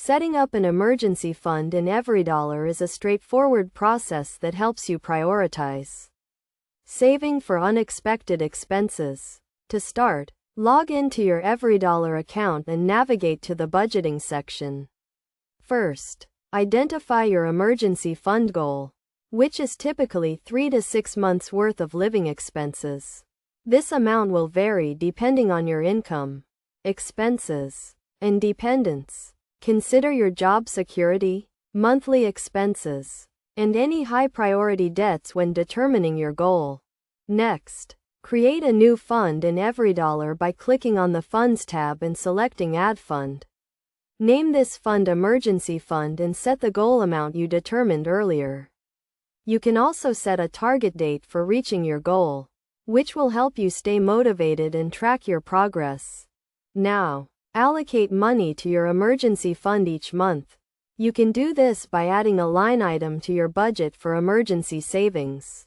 Setting up an emergency fund in EveryDollar is a straightforward process that helps you prioritize saving for unexpected expenses. To start, log into your EveryDollar account and navigate to the budgeting section. First, identify your emergency fund goal, which is typically 3 to 6 months worth of living expenses. This amount will vary depending on your income, expenses, and dependents. Consider your job security, monthly expenses, and any high-priority debts when determining your goal. Next, create a new fund in EveryDollar by clicking on the Funds tab and selecting Add Fund. Name this fund Emergency Fund and set the goal amount you determined earlier. You can also set a target date for reaching your goal, which will help you stay motivated and track your progress. Now, allocate money to your emergency fund each month. You can do this by adding a line item to your budget for emergency savings.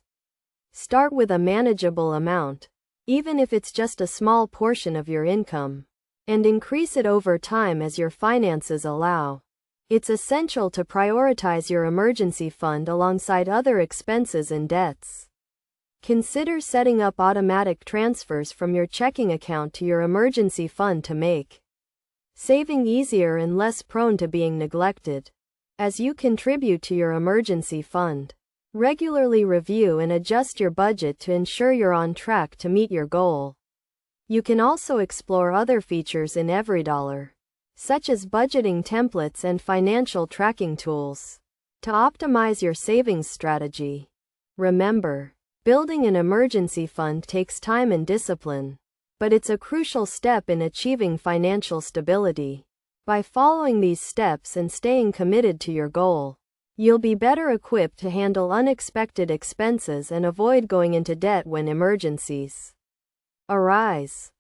Start with a manageable amount, even if it's just a small portion of your income, and increase it over time as your finances allow. It's essential to prioritize your emergency fund alongside other expenses and debts. Consider setting up automatic transfers from your checking account to your emergency fund to make saving easier and less prone to being neglected. As you contribute to your emergency fund, regularly review and adjust your budget to ensure you're on track to meet your goal. You can also explore other features in EveryDollar, such as budgeting templates and financial tracking tools, to optimize your savings strategy. Remember, building an emergency fund takes time and discipline, but it's a crucial step in achieving financial stability. By following these steps and staying committed to your goal, you'll be better equipped to handle unexpected expenses and avoid going into debt when emergencies arise.